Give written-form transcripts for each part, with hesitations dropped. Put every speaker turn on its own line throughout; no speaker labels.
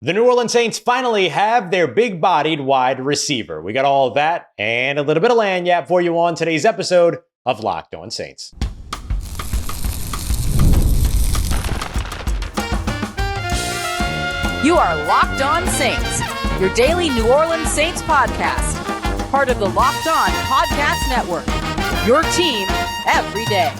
The New Orleans Saints finally have their big-bodied wide receiver. We got all of that and a little bit of lagniappe for you on today's episode of Locked On Saints.
You are Locked On Saints, your daily New Orleans Saints podcast. Part of the Locked On Podcast Network, your team every day.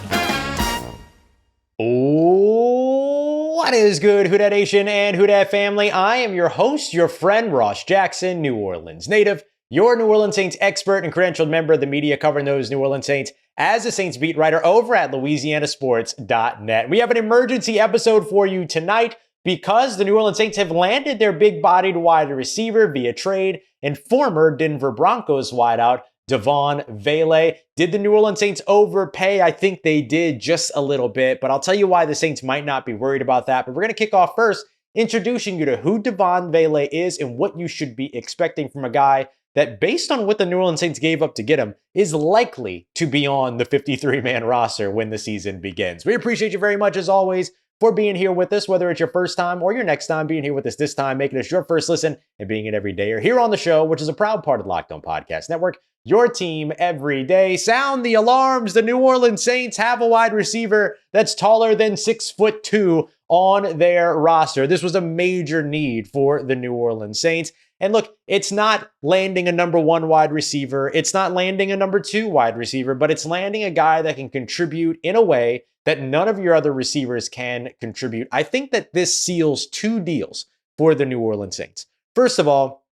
What is good, Who Dat Nation and Who Dat family? I am your host, your friend, Ross Jackson, New Orleans native, your New Orleans Saints expert and credentialed member of the media covering those New Orleans Saints as a Saints beat writer over at LouisianaSports.net. We have an emergency episode for you tonight because the New Orleans Saints have landed their big-bodied wide receiver via trade and former Denver Broncos wideout Devaughn Vele. Did the New Orleans Saints overpay? I think they did just a little bit, but I'll tell you why the Saints might not be worried about that. But we're going to kick off first, introducing you to who Devaughn Vele is and what you should be expecting from a guy that, based on what the New Orleans Saints gave up to get him, is likely to be on the 53-man roster when the season begins. We appreciate you very much, as always, for being here with us, whether it's your first time or your next time being here with us this time, making us your first listen and being it every day or here on the show, which is a proud part of the Locked On Podcast Network. Your team every day. Sound the alarms. The New Orleans Saints have a wide receiver that's taller than 6'2" on their roster. This was a major need for the New Orleans Saints. And look, it's not landing a number one wide receiver. It's not landing a number two wide receiver, but it's landing a guy that can contribute in a way that none of your other receivers can contribute. I think that this seals two deals for the New Orleans Saints. First of all,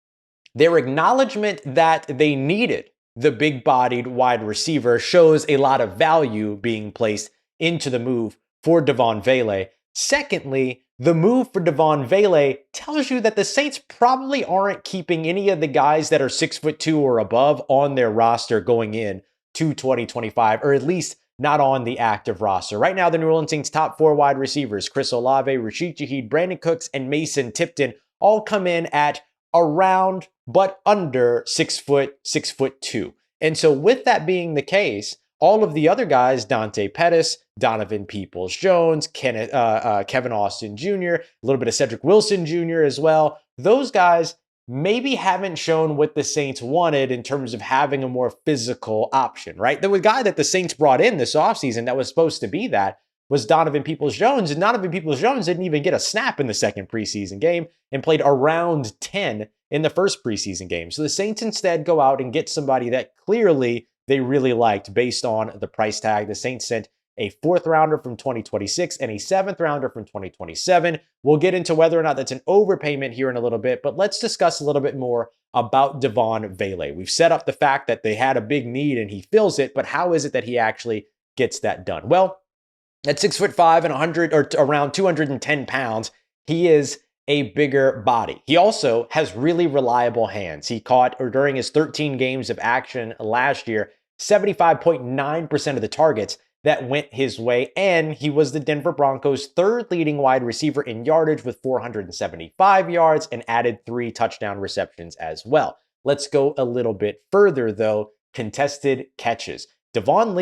their acknowledgement that they needed the big-bodied wide receiver shows a lot of value being placed into the move for Devon Vele. Secondly, the move for Devon Vele tells you that the Saints probably aren't keeping any of the guys that are 6'2" or above on their roster going in to 2025, or at least not on the active roster. Right now, the New Orleans Saints' top four wide receivers, Chris Olave, Rashid Shaheed, Brandon Cooks, and Mason Tipton, all come in at around but under 6'2". And so with that being the case, all of the other guys, Dante Pettis, Donovan Peoples-Jones, Kevin Austin Jr., a little bit of Cedric Wilson Jr. as well, those guys maybe haven't shown what the Saints wanted in terms of having a more physical option, right? The guy that the Saints brought in this offseason that was supposed to be that was Donovan Peoples-Jones, and Donovan Peoples-Jones didn't even get a snap in the second preseason game and played around 10 in the first preseason game. So the Saints instead go out and get somebody that clearly they really liked based on the price tag. The Saints sent a 4th rounder from 2026 and a 7th rounder from 2027. We'll get into whether or not that's an overpayment here in a little bit, but let's discuss a little bit more about Devaughn Vele. We've set up the fact that they had a big need and he fills it, but how is it that he actually gets that done? Well, at 6'5" and 100 or around 210 pounds, he is a bigger body. He also has really reliable hands. He caught, or during his 13 games of action last year, 75.9% of the targets that went his way, and he was the Denver Broncos' third leading wide receiver in yardage with 475 yards and added 3 touchdown receptions as well. Let's go a little bit further though. Contested catches. Devaughn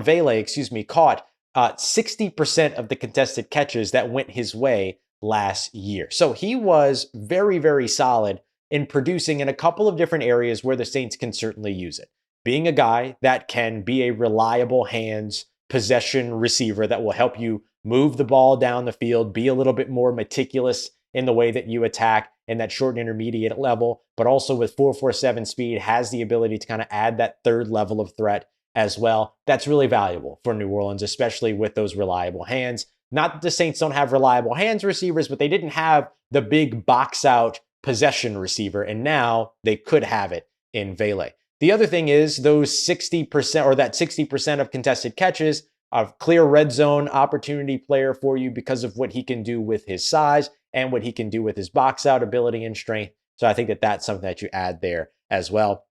Vele, caught 60% of the contested catches that went his way last year. So he was very, very solid in producing in a couple of different areas where the Saints can certainly use it. Being a guy that can be a reliable hands possession receiver that will help you move the ball down the field, be a little bit more meticulous in the way that you attack in that short and intermediate level, but also with 4.47 speed has the ability to kind of add that third level of threat as well. That's really valuable for New Orleans, especially with those reliable hands. Not that the Saints don't have reliable hands receivers, but they didn't have the big box out possession receiver, and now they could have it in Vele. The other thing is those 60% or that 60% of contested catches, a clear red zone opportunity player for you because of what he can do with his size and what he can do with his box out ability and strength. So I think that that's something that you add there as well.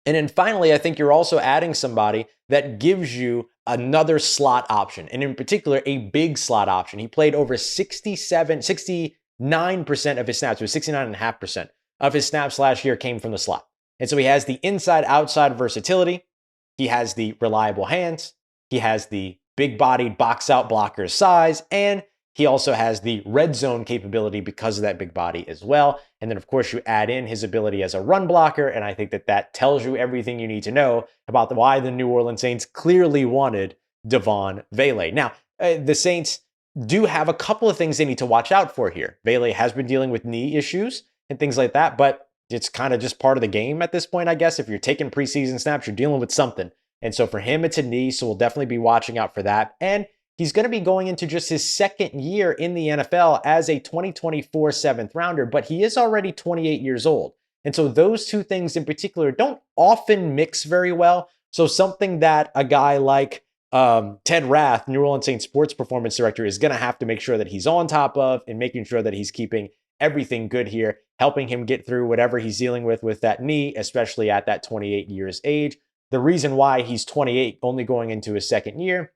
And then finally, I think you're also adding somebody that gives you another slot option, and in particular, a big slot option. He played over 69% of his snaps, or 69.5% of his snaps last year came from the slot. And so he has the inside-outside versatility. He has the reliable hands. He has the big-bodied box-out blocker size, and He also has the red zone capability because of that big body as well. And then, of course, you add in his ability as a run blocker. And I think that tells you everything you need to know about why the New Orleans Saints clearly wanted Devaughn Vele. Now, the Saints do have a couple of things they need to watch out for here. Vele has been dealing with knee issues and things like that, but it's kind of just part of the game at this point, I guess. If you're taking preseason snaps, you're dealing with something. And so for him, it's a knee, so we'll definitely be watching out for that. And he's going to be going into just his second year in the NFL as a 2024 seventh rounder, but he is already 28 years old. And so those two things in particular don't often mix very well. So something that a guy like Ted Rath, New Orleans Saints sports performance director, is going to have to make sure that he's on top of and making sure that he's keeping everything good here, helping him get through whatever he's dealing with that knee, especially at that 28 years age. The reason why he's 28, only going into his second year,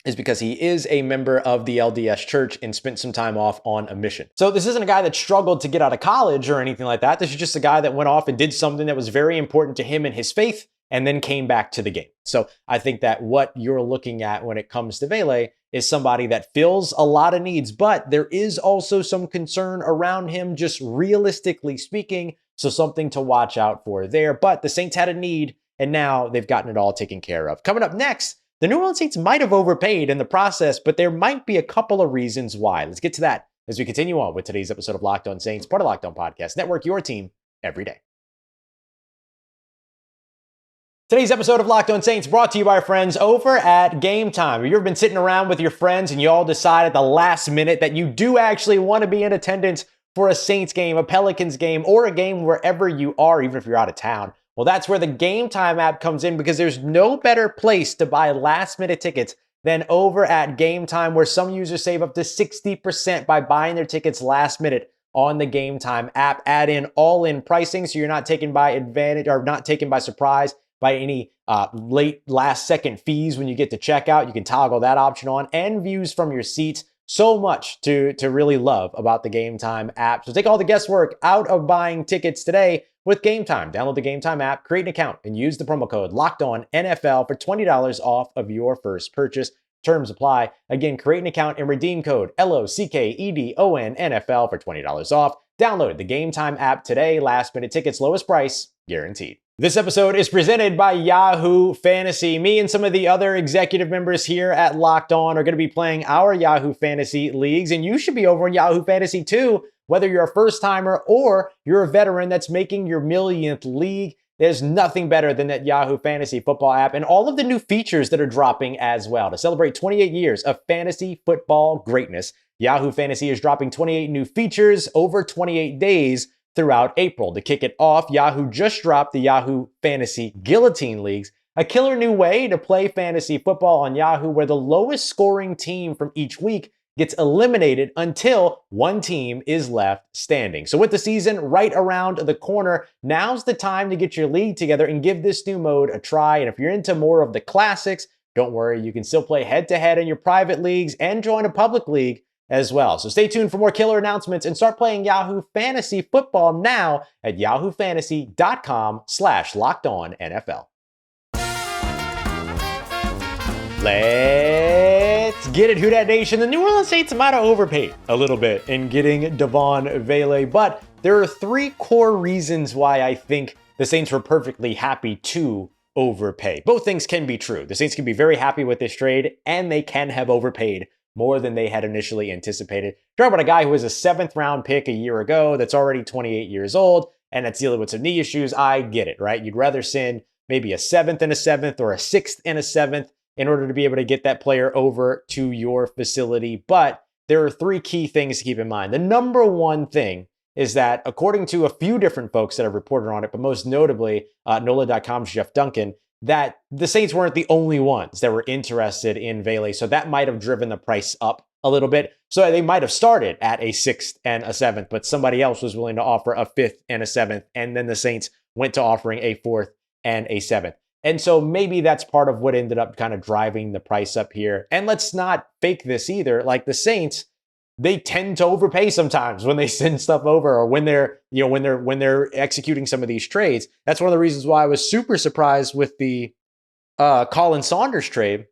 is because he is a member of the LDS Church and spent some time off on a mission. So this isn't a guy that struggled to get out of college or anything like that. This is just a guy that went off and did something that was very important to him and his faith, and then came back to the game. So I think that what you're looking at when it comes to Vele is somebody that fills a lot of needs, but there is also some concern around him, just realistically speaking. So something to watch out for there. But the Saints had a need, and now they've gotten it all taken care of. Coming up next, the New Orleans Saints might have overpaid in the process, but there might be a couple of reasons why. Let's get to that as we continue on with today's episode of Locked On Saints, part of Locked On Podcast Network, your team every day. Today's episode of Locked On Saints brought to you by our friends over at Gametime. Have you ever been sitting around with your friends and you all decide at the last minute that you do actually want to be in attendance for a Saints game, a Pelicans game, or a game wherever you are, even if you're out of town? Well, that's where the Gametime app comes in, because there's no better place to buy last-minute tickets than over at Gametime, where some users save up to 60% by buying their tickets last minute on the Gametime app. Add in all-in pricing so you're not taken by advantage or not taken by surprise by any late last-second fees when you get to checkout. You can toggle that option on, and views from your seats. So much to really love about the Gametime app. So take all the guesswork out of buying tickets today with Gametime. Download the Gametime app, create an account, and use the promo code LOCKEDONNFL for $20 off of your first purchase. Terms apply. Again, create an account and redeem code LOCKEDONNFL for $20 off. Download the Gametime app today. Last minute tickets, lowest price guaranteed. This episode is presented by Yahoo Fantasy. Me and some of the other executive members here at Locked On are going to be playing our Yahoo Fantasy leagues, and you should be over in Yahoo Fantasy too, whether you're a first-timer or you're a veteran that's making your millionth league. There's nothing better than that Yahoo Fantasy football app and all of the new features that are dropping as well. To celebrate 28 years of fantasy football greatness, Yahoo Fantasy is dropping 28 new features over 28 days throughout April. To kick it off, Yahoo just dropped the Yahoo Fantasy Guillotine Leagues, a killer new way to play fantasy football on Yahoo, where the lowest scoring team from each week gets eliminated until one team is left standing. So with the season right around the corner, now's the time to get your league together and give this new mode a try. And if you're into more of the classics, don't worry, you can still play head-to-head in your private leagues and join a public league as well. So stay tuned for more killer announcements and start playing Yahoo Fantasy Football now at yahoofantasy.com/LockedOnNFL. Let's get it, Who Dat Nation. The New Orleans Saints might have overpaid a little bit in getting Devaughn Vele, but there are three core reasons why I think the Saints were perfectly happy to overpay. Both things can be true. The Saints can be very happy with this trade, and they can have overpaid more than they had initially anticipated. Talk about a guy who was a 7th round pick a year ago that's already 28 years old and that's dealing with some knee issues. I get it, right? You'd rather send maybe a 7th and a 7th or a 6th and a 7th in order to be able to get that player over to your facility. But there are three key things to keep in mind. The number one thing is that, according to a few different folks that have reported on it, but most notably NOLA.com's Jeff Duncan, that the Saints weren't the only ones that were interested in Vele. So that might have driven the price up a little bit. So they might have started at a 6th and a 7th, but somebody else was willing to offer a 5th and a 7th. And then the Saints went to offering a 4th and a 7th. And so maybe that's part of what ended up kind of driving the price up here. And let's not fake this either. Like, the Saints, they tend to overpay sometimes when they send stuff over, or when they're, when they're executing some of these trades. That's one of the reasons why I was super surprised with the Colin Saunders trade,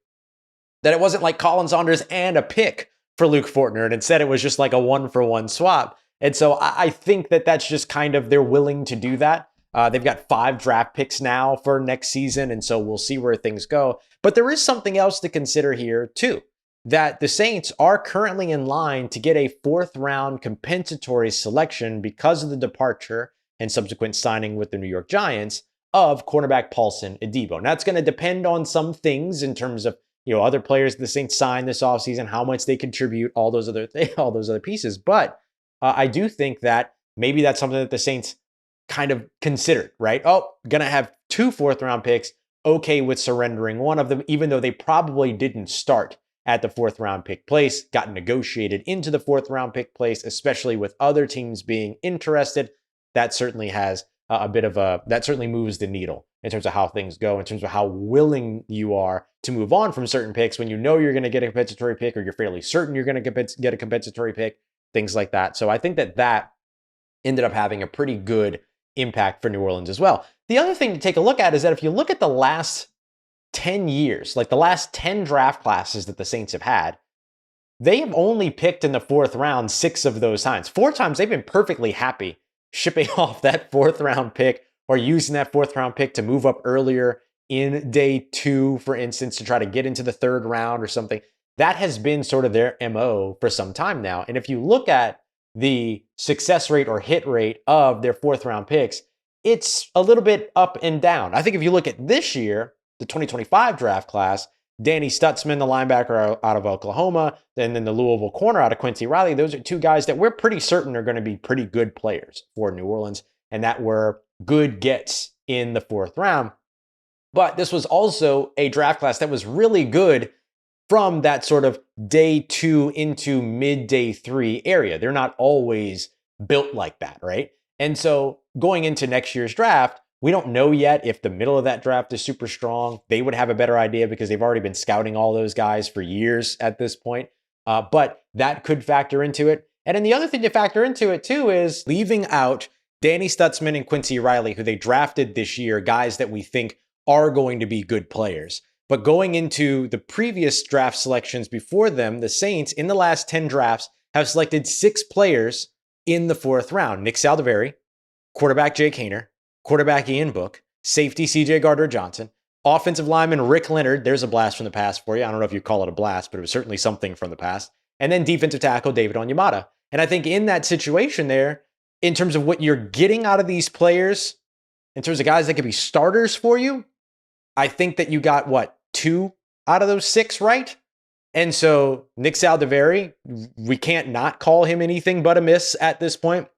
that it wasn't like Colin Saunders and a pick for Luke Fortner. And instead, it was just like a 1-for-1 swap. And so I think that that's just kind of, they're willing to do that. They've got 5 draft picks now for next season. And so we'll see where things go. But there is something else to consider here too, that the Saints are currently in line to get a 4th round compensatory selection because of the departure and subsequent signing with the New York Giants of cornerback Paulson Adebo. Now, it's going to depend on some things in terms of, other players the Saints signed this offseason, how much they contribute, all those other pieces. But I do think that maybe that's something that the Saints kind of considered, right? Oh, going to have 2 4th round picks, okay with surrendering one of them, even though they probably didn't start at the 4th round pick place, got negotiated into the 4th round pick place, especially with other teams being interested. That certainly has that certainly moves the needle in terms of how things go, in terms of how willing you are to move on from certain picks when you know you're going to get a compensatory pick, or you're fairly certain you're going to get a compensatory pick, things like that. So I think that ended up having a pretty good impact for New Orleans as well. The other thing to take a look at is that if you look at the last 10 years, like the last 10 draft classes that the Saints have had, they have only picked in the 4th round 6 of those times. 4 times they've been perfectly happy shipping off that 4th round pick, or using that 4th round pick to move up earlier in day 2, for instance, to try to get into the 3rd round or something. That has been sort of their MO for some time now. And if you look at the success rate or hit rate of their 4th round picks, it's a little bit up and down. I think if you look at this year, the 2025 draft class, Danny Stutzman, the linebacker out of Oklahoma, and then the Louisville corner out of Quincy Riley, those are 2 guys that we're pretty certain are going to be pretty good players for New Orleans, and that were good gets in the 4th round. But this was also a draft class that was really good from that sort of day 2 into mid-day 3 area. They're not always built like that, right? And so going into next year's draft, we don't know yet if the middle of that draft is super strong. They would have a better idea because they've already been scouting all those guys for years at this point. But that could factor into it. And then the other thing to factor into it too is leaving out Danny Stutzman and Quincy Riley, who they drafted this year, guys that we think are going to be good players. But going into the previous draft selections before them, the Saints in the last 10 drafts have selected 6 players in the 4th round. Nick Saldiveri, quarterback Jake Haener, quarterback Ian Book, safety CJ Gardner-Johnson, offensive lineman Rick Leonard. There's a blast from the past for you. I don't know if you call it a blast, but it was certainly something from the past. And then defensive tackle David Onyemata. And I think in that situation there, in terms of what you're getting out of these players, in terms of guys that could be starters for you, I think that you got, 2 out of those 6 right? And so Nick Saldiveri, we can't not call him anything but a miss at this point,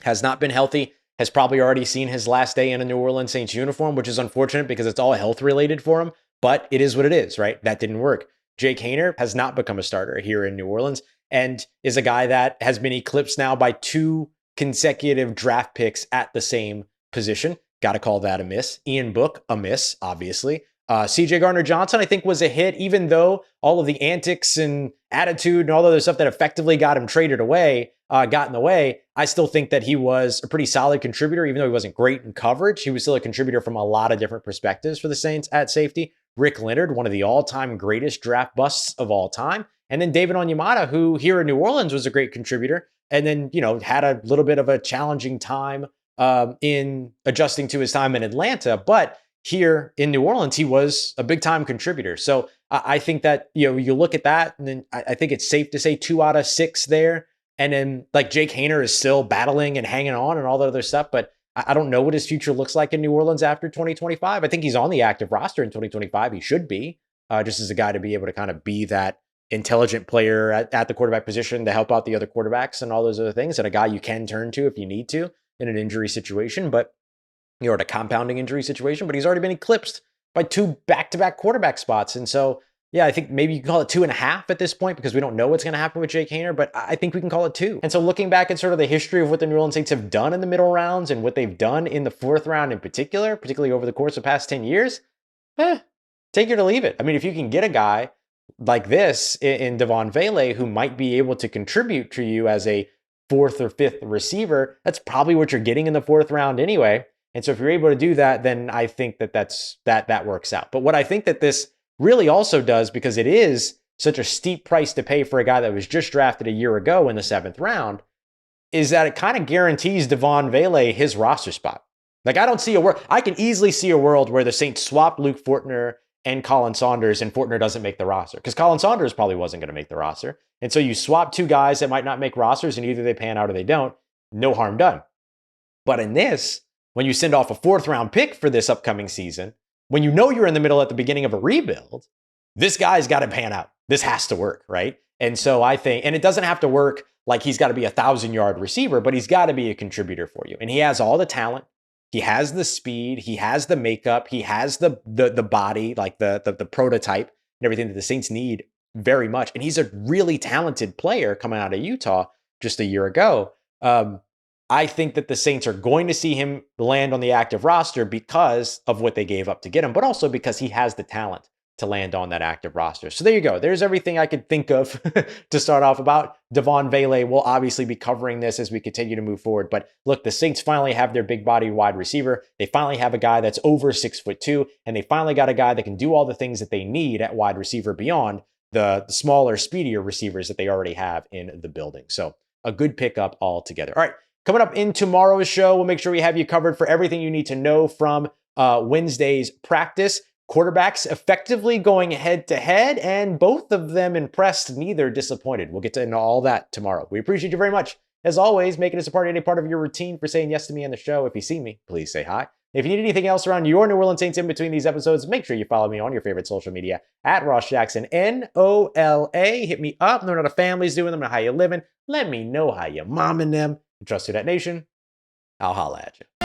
has not been healthy, has probably already seen his last day in a New Orleans Saints uniform, which is unfortunate because it's all health related for him, but it is what it is, right? That didn't work. Jake Haener has not become a starter here in New Orleans and is a guy that has been eclipsed now by 2 consecutive draft picks at the same position. Got to call that a miss. Ian Book, a miss, obviously. CJ Gardner-Johnson, I think, was a hit, even though all of the antics and attitude and all the other stuff that effectively got him traded away got in the way. I still think that he was a pretty solid contributor, even though he wasn't great in coverage. He was still a contributor from a lot of different perspectives for the Saints at safety. Rick Leonard, one of the all-time greatest draft busts of all time. And then David Onyemata, who here in New Orleans was a great contributor, and then, had a little bit of a challenging time in adjusting to his time in Atlanta. But here in New Orleans, he was a big time contributor. So I think that, you look at that, and then I think it's safe to say 2 out of 6 there. And then like Jake Haener is still battling and hanging on and all that other stuff. But I don't know what his future looks like in New Orleans after 2025. I think he's on the active roster in 2025. He should be just as a guy to be able to kind of be that intelligent player at the quarterback position to help out the other quarterbacks and all those other things, and a guy you can turn to if you need to in an injury situation, but in a compounding injury situation. But he's already been eclipsed by 2 back-to-back quarterback spots. And so, yeah, I think maybe you can call it 2.5 at this point because we don't know what's going to happen with Jake Haener, but I think we can call it 2. And so looking back at sort of the history of what the New Orleans Saints have done in the middle rounds and what they've done in the 4th round in particular, particularly over the course of the past 10 years, take it or leave it. I mean, if you can get a guy like this in Devaughn Vele who might be able to contribute to you as a 4th or 5th receiver, that's probably what you're getting in the 4th round anyway. And so if you're able to do that, then I think that that works out. But what I think that this really also does, because it is such a steep price to pay for a guy that was just drafted a year ago in the 7th round is that it kind of guarantees Devaughn Vele his roster spot. Like, I don't see a world. I can easily see a world where the Saints swap Luke Fortner and Colin Saunders, and Fortner doesn't make the roster because Colin Saunders probably wasn't going to make the roster. And so you swap 2 guys that might not make rosters, and either they pan out or they don't. No harm done. But in this, when you send off a 4th round pick for this upcoming season, when you know you're in the middle at the beginning of a rebuild, this guy's got to pan out. This has to work, right? And so I think, and it doesn't have to work like he's got to be a 1,000-yard receiver, but he's got to be a contributor for you. And he has all the talent. He has the speed, he has the makeup, he has the body, like the prototype and everything that the Saints need very much. And he's a really talented player coming out of Utah just a year ago. I think that the Saints are going to see him land on the active roster because of what they gave up to get him, but also because he has the talent to land on that active roster. So there you go. There's everything I could think of to start off about. Devaughn Vele will obviously be covering this as we continue to move forward. But look, the Saints finally have their big body wide receiver. They finally have a guy that's over 6'2", and they finally got a guy that can do all the things that they need at wide receiver beyond the smaller, speedier receivers that they already have in the building. So a good pickup altogether. All right, coming up in tomorrow's show, we'll make sure we have you covered for everything you need to know from Wednesday's practice. Quarterbacks effectively going head-to-head, and both of them impressed, neither disappointed. We'll get into all that tomorrow. We appreciate you very much. As always, making us a part of any part of your routine for saying yes to me on the show. If you see me, please say hi. If you need anything else around your New Orleans Saints in between these episodes, make sure you follow me on your favorite social media at Ross Jackson, N-O-L-A. Hit me up. Learn how the family's doing them and how you living. Let me know how you momming them. And trust Who Dat Nation. I'll holla at you.